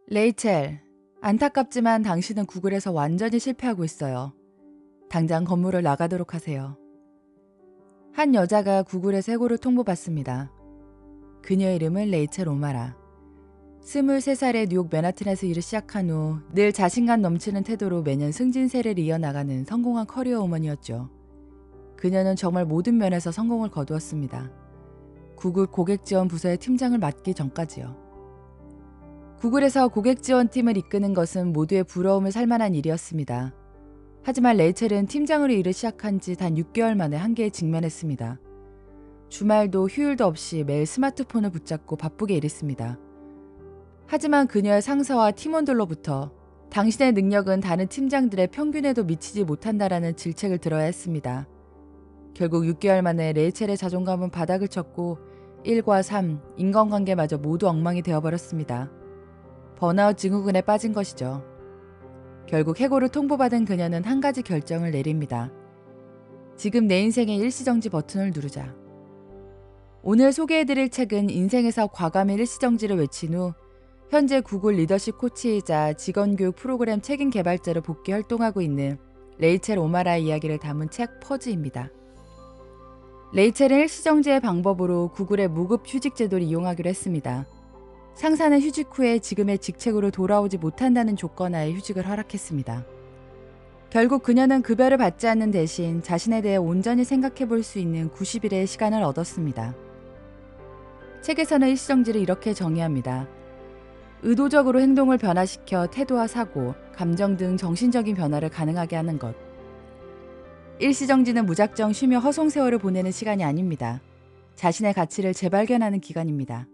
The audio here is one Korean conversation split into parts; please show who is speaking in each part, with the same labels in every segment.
Speaker 1: 레이첼, 안타깝지만 당신은 구글에서 완전히 실패하고 있어요. 당장 건물을 나가도록 하세요. 한 여자가 구글에서 해고를 통보받습니다. 그녀의 이름은 레이첼 오마라. 23살의 뉴욕 맨하튼에서 일을 시작한 후 늘 자신감 넘치는 태도로 매년 승진세를 이어나가는 성공한 커리어 우먼이었죠. 그녀는 정말 모든 면에서 성공을 거두었습니다. 구글 고객지원 부서의 팀장을 맡기 전까지요. 구글에서 고객지원팀을 이끄는 것은 모두의 부러움을 살 만한 일이었습니다. 하지만 레이첼은 팀장으로 일을 시작한 지 단 6개월 만에 한계에 직면했습니다. 주말도 휴일도 없이 매일 스마트폰을 붙잡고 바쁘게 일했습니다. 하지만 그녀의 상사와 팀원들로부터 당신의 능력은 다른 팀장들의 평균에도 미치지 못한다라는 질책을 들어야 했습니다. 결국 6개월 만에 레이첼의 자존감은 바닥을 쳤고 1과 3, 인간관계마저 모두 엉망이 되어버렸습니다. 번아웃 증후군에 빠진 것이죠. 결국 해고를 통보받은 그녀는 한 가지 결정을 내립니다. 지금 내 인생의 일시정지 버튼을 누르자. 오늘 소개해드릴 책은 인생에서 과감히 일시정지를 외친 후 현재 구글 리더십 코치이자 직원교육 프로그램 책임 개발자로 복귀 활동하고 있는 레이첼 오마라의 이야기를 담은 책 퍼즈입니다. 레이첼은 일시정지의 방법으로 구글의 무급 휴직 제도를 이용하기로 했습니다. 상사는 휴직 후에 지금의 직책으로 돌아오지 못한다는 조건하에 휴직을 허락했습니다. 결국 그녀는 급여를 받지 않는 대신 자신에 대해 온전히 생각해 볼 수 있는 90일의 시간을 얻었습니다. 책에서는 일시정지를 이렇게 정의합니다. 의도적으로 행동을 변화시켜 태도와 사고, 감정 등 정신적인 변화를 가능하게 하는 것. 일시정지는 무작정 쉬며 허송세월을 보내는 시간이 아닙니다. 자신의 가치를 재발견하는 기간입니다.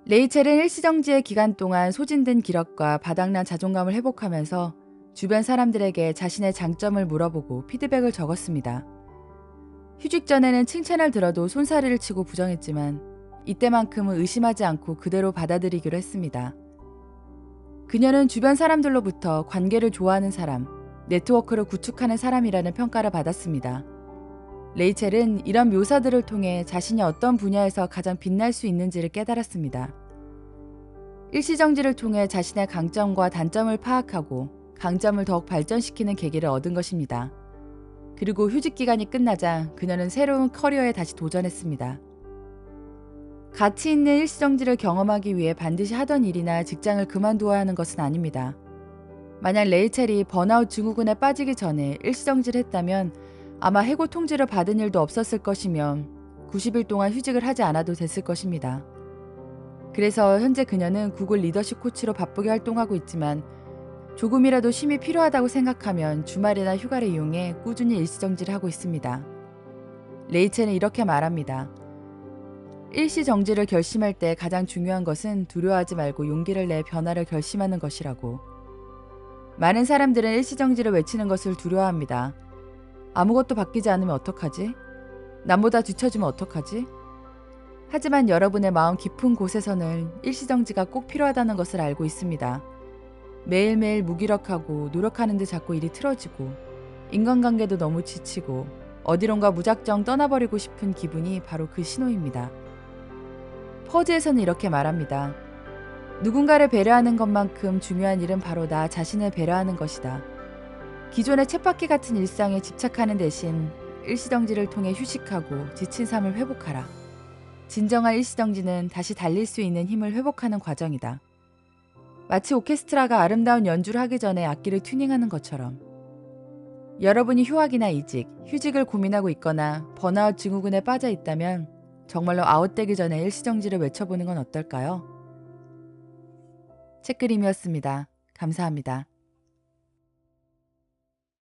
Speaker 1: 레이첼은 일시정지의 기간 동안 소진된 기력과 바닥난 자존감을 회복하면서 주변 사람들에게 자신의 장점을 물어보고 피드백을 적었습니다. 휴직 전에는 칭찬을 들어도 손사래를 치고 부정했지만 이때만큼은 의심하지 않고 그대로 받아들이기로 했습니다. 그녀는 주변 사람들로부터 관계를 좋아하는 사람, 네트워크를 구축하는 사람이라는 평가를 받았습니다. 레이첼은 이런 묘사들을 통해 자신이 어떤 분야에서 가장 빛날 수 있는지를 깨달았습니다. 일시정지를 통해 자신의 강점과 단점을 파악하고 강점을 더욱 발전시키는 계기를 얻은 것입니다. 그리고 휴직 기간이 끝나자 그녀는 새로운 커리어에 다시 도전했습니다. 가치 있는 일시정지를 경험하기 위해 반드시 하던 일이나 직장을 그만두어야 하는 것은 아닙니다. 만약 레이첼이 번아웃 증후군에 빠지기 전에 일시정지를 했다면 아마 해고 통지를 받은 일도 없었을 것이며 90일 동안 휴직을 하지 않아도 됐을 것입니다. 그래서 현재 그녀는 구글 리더십 코치로 바쁘게 활동하고 있지만 조금이라도 쉼이 필요하다고 생각하면 주말이나 휴가를 이용해 꾸준히 일시정지를 하고 있습니다. 레이첼은 이렇게 말합니다. 일시정지를 결심할 때 가장 중요한 것은 두려워하지 말고 용기를 내 변화를 결심하는 것이라고. 많은 사람들은 일시정지를 외치는 것을 두려워합니다. 아무것도 바뀌지 않으면 어떡하지? 남보다 뒤처지면 어떡하지? 하지만 여러분의 마음 깊은 곳에서는 일시정지가 꼭 필요하다는 것을 알고 있습니다. 매일매일 무기력하고 노력하는데 자꾸 일이 틀어지고 인간관계도 너무 지치고 어디론가 무작정 떠나버리고 싶은 기분이 바로 그 신호입니다. 퍼즈에서는 이렇게 말합니다. 누군가를 배려하는 것만큼 중요한 일은 바로 나 자신을 배려하는 것이다. 기존의 쳇바퀴 같은 일상에 집착하는 대신 일시정지를 통해 휴식하고 지친 삶을 회복하라. 진정한 일시정지는 다시 달릴 수 있는 힘을 회복하는 과정이다. 마치 오케스트라가 아름다운 연주를 하기 전에 악기를 튜닝하는 것처럼. 여러분이 휴학이나 이직, 휴직을 고민하고 있거나 번아웃 증후군에 빠져 있다면 정말로 아웃되기 전에 일시정지를 외쳐보는 건 어떨까요? 책그림이었습니다. 감사합니다.